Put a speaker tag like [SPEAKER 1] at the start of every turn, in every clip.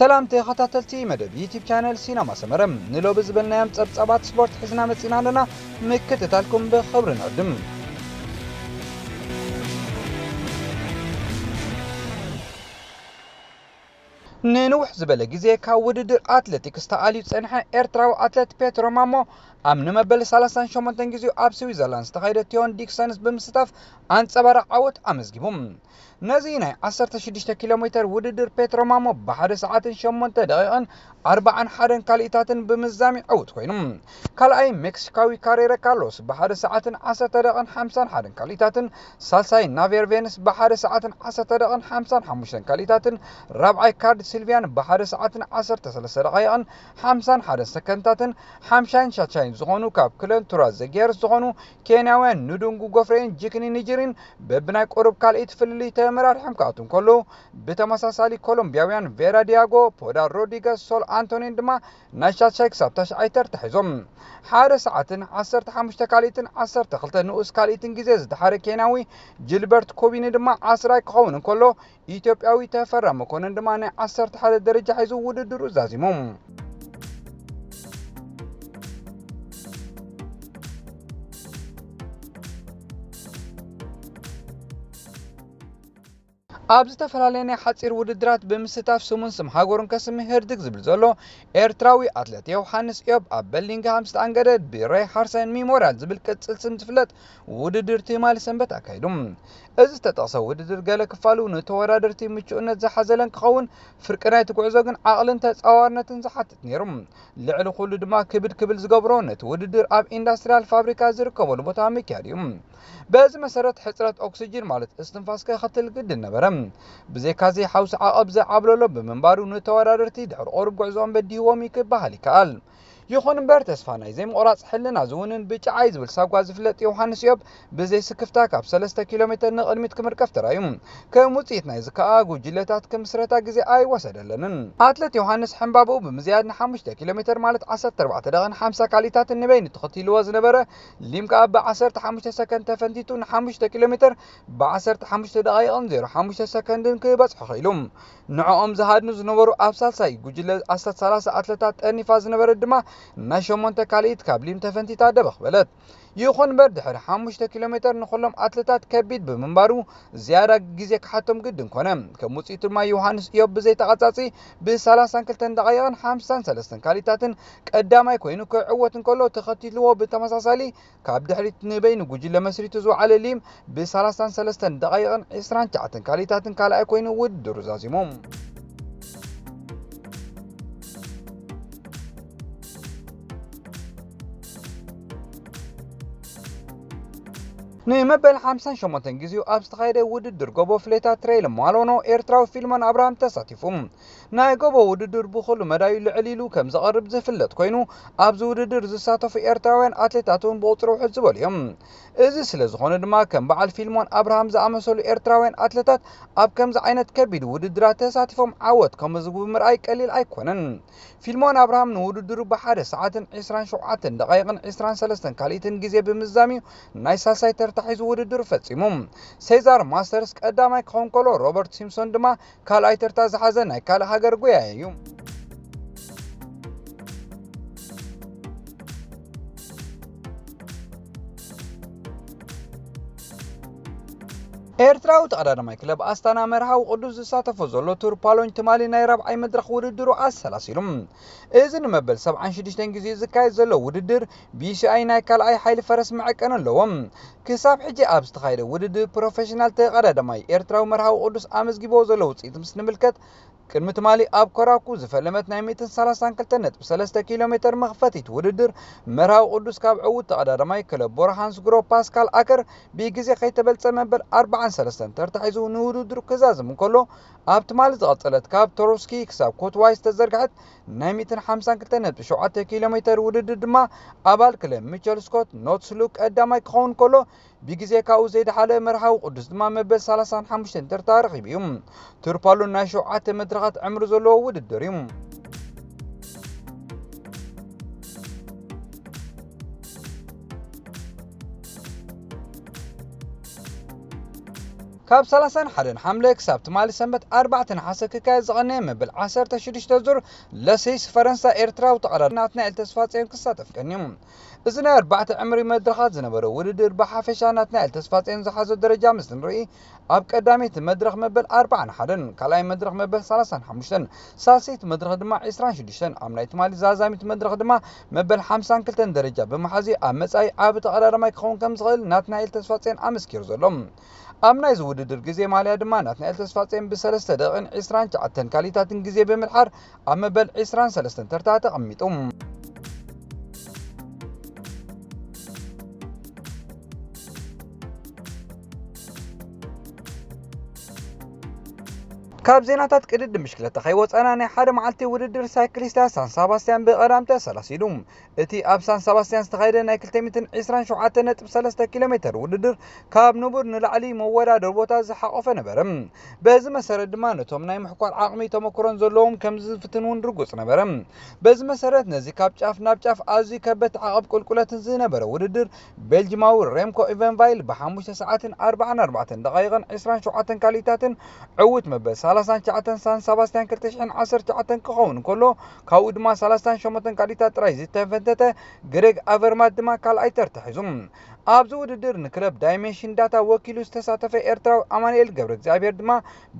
[SPEAKER 1] سلامتي خطاتلتي مدب يوتيوب channel سينما سمرم نلو بزبلنا يم تصبصبات سبورت حزنا متسينا لنا مكتتالكم بخبر نقدم ننوح زبل غيزي كا وددر اتلتيكس تااليو صنحه ኤርትራዊ አትሌት ፔትሮ ማሞ አምነ መበል 38 ጊዜው ኣብ ስዊዘርላንድ ተኻይደ ቲዮን ዲክሰንስ ብምስታፍ አንጸባራቅ ዓወት አመዝጊቡም ነዚ ናይ 16 ኪሎ ሜትር ውድድር ፔትሮ ማሞ በ1 ሰዓትን 8 ደቂቃን 41 ካሊታትን ብምዛሚ ዓወት ኮይኑ ካልኣይ ሜክሲካዊ ካሬራ ካርሎስ በ1 ሰዓትን 10 ደቂቃን 51 ካሊታትን ሳልሳይ ናቬር ቬንስ በ1 ሰዓትን 10 ደቂቃን 55 ካሊታትን ራብዓይ ካርድ ሲልቪያን በ1 ሰዓትን 13 ደቂቃን 51 ሰከንዳትን 50 ሻቻይ ዝኾኑ ካብ ክለን ቱራዝ ዘጌር ዝኾኑ ኬንያውያን ኑዱንጉ ጎፍሬን ጂክኒ ኒጀሪን በብናይ ቆርብ ካልኢት ፍልሊ ተመራርሖም ካቱን ኮሎ በተመሳሳሊ ኮሎምቢያውያን ቬራ ዲያጎ ፖዳር ሮድሪገስ ሶል አንቶኒን ድማ ናሻቻይ ክሳብታሽ አይተር ተሒዞም ሓደ ሰዓትን 15 ካሊትን 12 ንኡስ ካሊትን ጊዜ ዝተሓረ ኬንያዊ ጂልበርት ኮቢኒ ድማ 10 ክኸውን ኮሎ ኢትዮጵያዊ ተፈራ መኮነን ድማ ናይ 11 ደረጃ ሒዙ ውድድሩ ዛዚሞም ኣብዚ ተፈላለየ ናይ ሓጺር ውድድራት ብምስታፍ ስሙን ስም ሃገሩን ከስሚ ህርድግ ዝብል ዘሎ ኤርትራዊ አትሌት ዮሐንስ ኢዮብ ኣብ በርሊንግሃም ዝተኣንገደ ብሬይ ሃርሰን ሜሞሪያል ዝብል ቅጽል ስም ዝፍለጥ ውድድር ትማሊ ሰንበት ኣካይዱም እዚ ተጠቕሰ ውድድር ገለ ክፋሉ ንተወዳደርቲ ምቹእነት ዝሓዘለን ክኸውን ፍርቂ ናይቲ ጉዕዞ ግን ዓቕልን ተጻዋርነትን ዝሓትት ነይሩ ልዕሊ ኩሉ ድማ ክብድ ክብል ዝገብሮ ነቲ ውድድር ኣብ ኢንዱስትሪያል ፋብሪካ ዝርከበሉ ቦታ ምክያድ እዩ በዚ መሰረት ሕጽረት ኦክሲጅን ማለት እስትንፋስ ከኸትል ግድን ነበረ ብዘይካዚ ሓውስ ዓቐብ ዘዓብለሎ ብምንባሩ ንተወዳደርቲ ድሕሪ ቆርብ ጉዕዞኦም በዲህዎም ይክበሃል ይከኣል ይኹን እምበር ተስፋ ናይ ዘይምቑራጽ ሕልና ዝውንን ብጫዓይ ዝብል ሳጓ ዝፍለጥ ዮሐንስ ኢዮብ ብዘይ ስክፍታ ካብ 3 ኪሎ ሜትር ንቕድሚት ክምርቀፍ ተራዩ ከም ውጽኢት ናይ ዝከኣ ጉጅለታት ከምስረታ ግዜ ኣይወሰደለንን አትሌት ዮሐንስ ሕምባቡ ብምዝያድ ን5 ኪሎ ሜትር ማለት 14 ደቂቃን 50 ካሊታትን ንበይኒ ተኸቲልዎ ዝነበረ ሊምካ ብ15 ሰከንድ ተፈንቲቱ ን5 ኪሎ ሜትር ብ15 ደቂቃን 05 ሰከንድን ክበጽሖ ኺኢሉ ንዕኦም ዝሃድኑ ዝነበሩ ኣብ ሳልሳይ ጉጅለ 30 አትሌታት ጠኒፋ ዝነበረ ድማ ናይ 8 ካሊት ካብ ሊም ተፈንቲታ ደበኽ በለት ይኹን በር ድሕሪ 5 ኪሎ ሜትር ንኹሎም አትሌታት ከቢድ ብምንባሩ ዝያዳ ግዜ ክሓቶም ግድን ኮነ ከም ውጽኢት ድማ ዮሐንስ ኢዮብ ብዘይ ተቐጻጺ ብ32 ደቂቃን 53 ካሊታትን ቀዳማይ ኮይኑ ክዕወት እንከሎ ተኸቲልዎ ብተመሳሳሊ ካብ ድሕሪት ንበይኑ ጉጅለ መስሪቱ ዝወዓለ ሊም ብ33 ደቂቃን 29 ካሊታትን ካልኣይ ኮይኑ ውድድሩ ዛዚሞም ንመበል 58 ጊዜው ኣብ ዝተኻየደ ውድድር ጎቦ ፍሌታ ትሬይል ማሎኖ ኤርትራዊ ፊልሞን አብርሃም ተሳቲፉም ናይ ጎቦ ውድድር ብኹሉ መዳዩ ልዕሊሉ ከም ዘቐርብ ዝፍለጥ ኮይኑ ኣብዚ ውድድር ዝሳተፉ ኤርትራውያን አትሌታቱን ብቁፅሪ ውሕድ ዝበሉ እዮም እዚ ስለ ዝኾነ ድማ ከም በዓል ፊልሞን አብርሃም ዝኣመሰሉ ኤርትራውያን አትሌታት ኣብ ከምዚ ዓይነት ከቢድ ውድድራት ተሳቲፎም ዓወት ከመዝግቡ ምርኣይ ቀሊል ኣይኮነን ፊልሞን አብርሃም ንውድድሩ ብ1 ሰዓትን 27 ደቂቃን 23 ካሊትን ግዜ ብምዛሚው ናይ ሳልሳይ ተርታ ሒዙ ውድድር ፈጺሙ ሴዛር ማስተርስ ቀዳማይ ክኸውን ከሎ ሮበርት ሲምፕሶን ድማ ካልኣይ ተርታ ዝሓዘ ናይ ካልእ ሃገር ጎያይ እዩ ኤርትራዊ ተቀዳዳማይ ክለብ ኣስታና መርሃዊ ቅዱስ ዝሳተፎ ዘሎ ቱር ፓሎኝ ትማሊ ናይ ራብዓይ መድረኽ ውድድሩ ኣሰላሲሉ እዚ ንመበል 76 ጊዜ ዝካየድ ዘሎ ውድድር ቢሲአይ ናይ ካልኣይ ሓይሊ ፈረስ መዐቀን ኣለዎም ክሳብ ሕጂ ኣብ ዝተኻየደ ውድድር ፕሮፌሽናል ተቀዳዳማይ ኤርትራዊ መርሃዊ ቅዱስ ኣመዝጊቦ ዘሎ ውጽኢት ምስ ንምልከት ቅድሚ ትማሊ ኣብ ኮራኩ ዝፈለመት ናይ 132.3 ኪሎ ሜትር መኽፈቲት ውድድር መርሃዊ ቅዱስ ካብ ዕውት ተቀዳዳማይ ክለብ ቦርሃንስ ግሮ ፓስካል አከር ብግዜ ከይተበልጸ መበል 43 ተርታ ሒዙ ንውድድሩ ክዛዝም እንከሎ ኣብ ትማሊ ዝቐጸለት ካብ ቶሮስኪ ክሳብ ኮትዋይ ዝተዘርግሐት ናይ 152.7 ኪሎ ሜትር ውድድር ድማ ኣባል ክለብ ሚቸል ስኮት ኖትስሉክ ቀዳማይ ክኸውን ከሎ ብግዜ ካብኡ ዘይደሓለ መርሃዊ ቅዱስ ድማ መበል 35 ተርታ ረኺቡ እዩ ቱር ፓሎን ናይ 7 መድረኻት ዕምሪ ዘለዎ ውድድር እዩ ካብ 31 ሓምለ ክሳብ ትማሊ ሰንበት 4 ነሓሰ ክካየድ ዝቐነየ መበል 16 ዙር ለሰይስ ፈረንሳይ ኤርትራዊ ተቐዳዳሪ ናትናኤል ተስፋፅዮን ክሳተፍ ቀኒዩ። እዚ ናይ 4 ዕምሪ መድረኻት ዝነበረ ውድድር ብሓፈሻ ናትናኤል ተስፋፅዮን ዝሓዞ ደረጃ ምስ ንርኢ ኣብ ቀዳመይቲ መድረኽ መበል 41 ካልኣይ መድረኽ መበል 35 ሳልሰይቲ መድረኽ ድማ 26 ኣብ ናይ ትማሊ ዛዛሚት መድረኽ ድማ መበል 52 ደረጃ ብምሓዚ ኣብ መጻኢ ዓብ ተቐዳዳማይ ክኸውን ከም ዝኽእል ናትናኤል ተስፋፅዮን ኣመስኪሩ ዘሎ። ኣብ ናይ ዝውድድር ግዜ ማልያ ድማ ናትናኤል ተስፋፅዮን ብ3 ደቂቕን 29 ካሊታትን ግዜ ብምድሓር ኣብ መበል 23 ተርታ ተቐሚጡ። ካብ ዜናታት ቅድድም ብሽክለታ ከይወፀና ናይ ሓደ መዓልቲ ውድድር ሳይክሊስታት ሳን ሰባስቲያን ብቐዳም ተሰላሲሉ። እቲ ኣብ ሳን ሰባስቲያን ዝተኻየደ ናይ 227.3 ኪሎ ሜትር ውድድር ካብ ንቡር ንላዕሊ መወዳደሪ ቦታ ዝሓቆፈ ነበረ። በዚ መሰረት ድማ ነቶም ናይ ምሕኳር ዓቕሚ ተመክሮን ዘለዎም ከም ዝፍትኑን ርጉፅ ነበረ። በዚ መሰረት ነዚ ካብ ጫፍ ናብ ጫፍ ኣዝዩ ከበድቲ ዓቐብ ቁልቁለትን ዝነበረ ውድድር ቤልጅማዊ ሬምኮ ኢቨንቫይል ብ5 ሰዓትን 44 ደቂቕን 27 ካሊታትን ዕውት መበል 39 ሳን ሰባስቲያን 2019 ክኸውን እንከሎ ካብኡ ድማ 38 ካሊታት ጥራይ ዝተፈተተ ግሬግ ኣቨርማት ድማ ካልኣይ ተርታ ሒዙ። ኣብዚ ውድድር ንክለብ ዳይሜንሽን ዳታ ወኪሉ ዝተሳተፈ ኤርትራዊ ኣማኑኤል ገብረ እግዚኣብሔር ድማ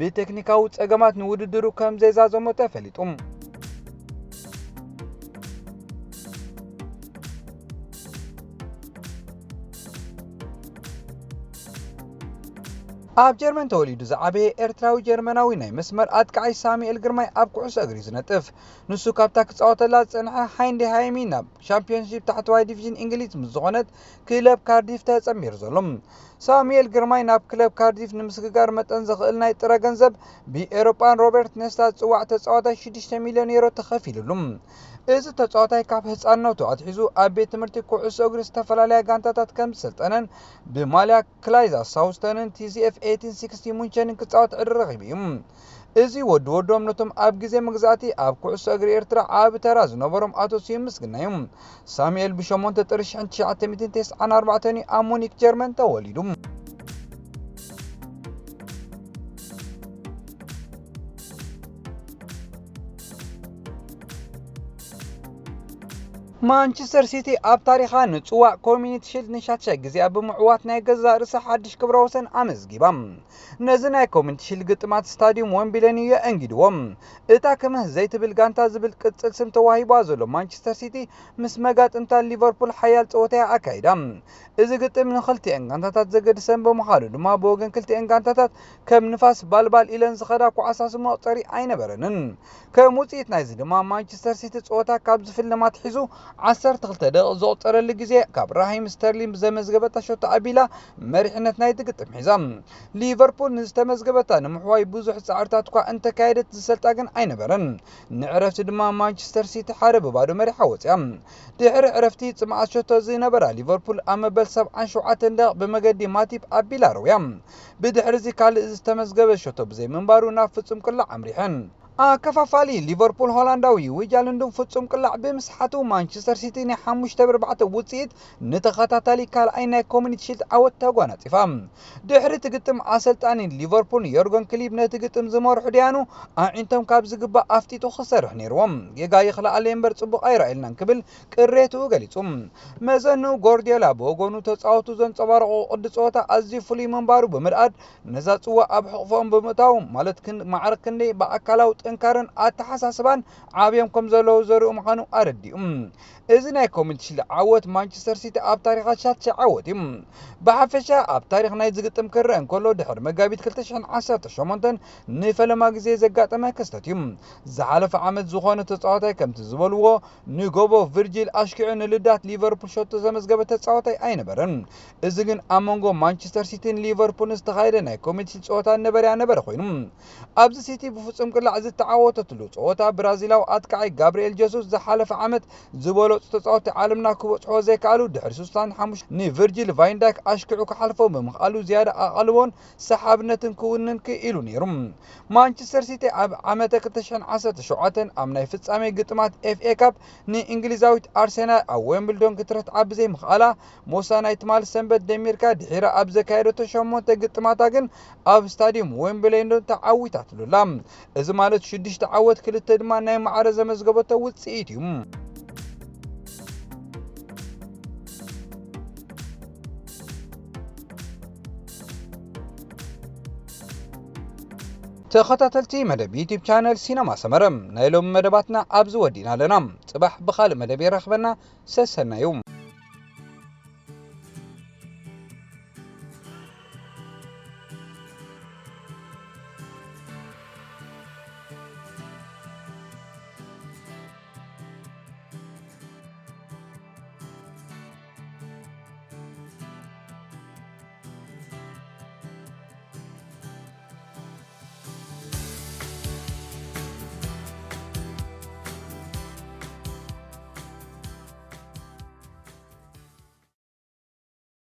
[SPEAKER 1] ብቴክኒካዊ ፀገማት ንውድድሩ ከም ዘይዛዘሞ ተፈሊጡ። ኣብ ጀርመን ተወሊዱ ዝዓበየ ኤርትራዊ ጀርመናዊ ናይ መስመር ኣጥቃዓይ ሳሙኤል ግርማይ ኣብ ኩዕሶ እግሪ ዝነጥፍ ንሱ ካብታ ክፃወተላ ዝፀንሐ ሃይንዲ ሃይሚ ናብ ሻምፒዮንሺፕ ታሕተዋይ ዲቪዥን እንግሊዝ ምስ ዝኾነት ክለብ ካርዲፍ ተፀሚሩ ዘሎ። ሳሙኤል ግርማይ ናብ ክለብ ካርዲፍ ንምስግጋር መጠን ዝኽእል ናይ ጥረ ገንዘብ ብኤሮፓን ሮበርት ነስታ ዝፅዋዕ ተፃዋታይ 6 ሚልዮን ዩሮ ተኸፊሉሉ። እዚ ተፃዋታይ ካብ ህፃንነቱ ኣትሒዙ ኣብ ቤት ትምህርቲ ኩዕሶ እግሪ ዝተፈላለያ ጋንታታት ከም ዝሰልጠነን ብማልያ ክላይዛ ሳውስተንን ቲዚኤፍ 1860 ሙንቸንን ክፃወት ዕድል ረኺቡ እዩ። እዚ ወዶም ነቶም ኣብ ግዜ መግዛእቲ ኣብ ኩዕሶ እግሪ ኤርትራ ዓብ ተራ ዝነበሮም ኣቶ ስዩም ምስግና እዩ። ሳሙኤል ብ8 ጥሪ 1994 ኣብ ሙኒክ ጀርመን ተወሊዱ። ማንቸስተር ሲቲ ኣብ ታሪኻ ንፅዋዕ ኮሚኒቲ ሺልድ ንሻትሻይ ግዜ ብምዕዋት ናይ ገዛ ርእሳ ሓድሽ ክብረ ወሰን ኣመዝጊባ። ነዚ ናይ ኮሚኒቲ ሺልድ ግጥማት ስታዲየም ወምብለን እዩ የአንጊድዎም። እታ ክምህ ዘይትብል ጋንታ ዝብል ቅፅል ስም ተዋሂባ ዘሎ ማንቸስተር ሲቲ ምስ መጋጥምታ ሊቨርፑል ሓያል ፀወታ ኣካይዳ። እዚ ግጥም ንክልቲአን ጋንታታት ዘገድሰን ብምዃኑ ድማ ብወገን ክልቲአን ጋንታታት ከም ንፋስ ባልባል ኢለን ዝኸዳ ኳዕሳስ መቁፀሪ ኣይነበረንን። ከም ውፅኢት ናይዚ ድማ ማንቸስተር ሲቲ ፀወታ ካብ ዝፍልማት ሒዙ 12 ደቂቕ ዘቁፀረሉ ግዜ ካብ ራሂም ስተርሊን ብዘመዝገበታ ሾቶ ኣቢላ መሪሕነት ናይቲ ግጥም ሒዛ። ሊቨርፑል ንዝተመዝገበታ ንምሕዋይ ብዙሕ ፃዕርታት እኳ እንተካየደት ዝሰልጣ ግን ኣይነበረን። ንዕረፍቲ ድማ ማንቸስተር ሲቲ 1-0 መሪሓ ወፅያ። ድሕሪ ዕረፍቲ ፅማዓት ሾቶ ዝነበራ ሊቨርፑል ኣብ መበል 77 ደቂቕ ብመገዲ ማቲብ ኣቢላ ረውያ። ብድሕሪዚ ካልእ ዝተመዝገበ ሾቶ ብዘይምንባሩ ናብ ፍጹም ቅላዕ ኣምሪሐን። ከፋፋሊ ሊቨርፑል ሆላንዳዊ ዊጃልንዱን ፍጹም ቅላዕ ብምስሓቱ ማንቸስተር ሲቲ ናይ 5-4 ውፅኢት ንተኸታታሊ ካልኣይ ናይ ኮሚኒቲ ሺልድ ዓወት ተጓናፂፋ። ድሕሪ እቲ ግጥም ኣሰልጣኒ ሊቨርፑል ዮርገን ክሊፕ ነቲ ግጥም ዝመርሑ ድያኑ ኣዒንቶም ካብ ዝግባእ ኣፍጢጡ ክሰርሕ ነይርዎም። ጌጋ ይኽለኣለ እምበር ፅቡቕ ኣይረኣየልናን ክብል ቅሬትኡ ገሊጹ። መዘንኡ ጎርዲዮላ ብወገኑ ተፃወቱ ዘንፀባረቑ ቅዲ ፀወታ ኣዝዩ ፍሉይ ምንባሩ ብምርኣድ ነዛ ፅዋዕ ኣብ ሕቑፎም ብምእታው ማለት ማዕረግ ክንደይ ብኣካላዊ ጥንካረን ኣተሓሳስባን ዓብዮም ከም ዘለዉ ዘርእዩ ምዃኑ ኣረዲኡ። እዚ ናይ ኮሚኒቲ ሺልድ ዓወት ማንቸስተር ሲቲ ኣብ ታሪኻ ሻትሻይ ዓወት እዩ። ብሓፈሻ ኣብ ታሪክ ናይ ዝግጥም ክርአ እንከሎ ድሕሪ መጋቢት 2018 ንፈለማ ግዜ ዘጋጠመ ክስተት እዩ። ዝሓለፈ ዓመት ዝኾነ ተፃዋታይ ከምቲ ዝበልዎ ንጎቦ ቪርጂል ኣሽኪዑ ንልዳት ሊቨርፑል ሾቶ ዘመዝገበ ተፃዋታይ ኣይነበረን። እዚ ግን ኣብ መንጎ ማንቸስተር ሲቲን ሊቨርፑልን ዝተኻየደ ናይ ኮሚኒቲ ሺልድ ፀወታ ነበረ ኮይኑ ኣብዚ ሲቲ ብፍጹም ቅላዕ ዝተዓወተትሉ ጸወታ ብራዚላዊ ኣጥቃዓይ ጋብርኤል ጀሱስ ዝሓለፈ ዓመት ዝበለጹ ተጻወትቲ ዓለምና ክበጽሖ ዘይከኣሉ ድሕሪ 65 ንቨርጂል ቫይንዳይክ ኣሽኪዑ ክሓልፎ ብምኽኣሉ ዝያዳ ኣቓልቦን ሰሓብነትን ክውንን ክኢሉ ነይሩ። ማንቸስተር ሲቲ ኣብ ዓመተ 2017 ኣብ ናይ ፍጻሜ ግጥማት ኤፍኤ ካፕ ንእንግሊዛዊት ኣርሴናል ኣብ ዌምብልዶን ክትረትዓ ብዘይምኽኣላ ሞሳናይ ትማል ሰንበት ደሚርካ ድሒራ ኣብ ዘካየደቶ 8 ግጥማታ ግን ኣብ ስታዲየም ዌምብሌይ ተዓዊታትሉላ። እዚ ማለት 6 ዓወት 2 ድማ ናይ ማዕረ ዘመዝገበቶ ውጽኢት እዩ። ተኸታተልቲ መደብ ዩቲዩብ ቻነል ሲነማ ሰመረም ናይ ሎም መደባትና ኣብዚ ወዲና ኣለና። ጽባሕ ብኻልእ መደብ ይረኽበና። ሰሰናዩ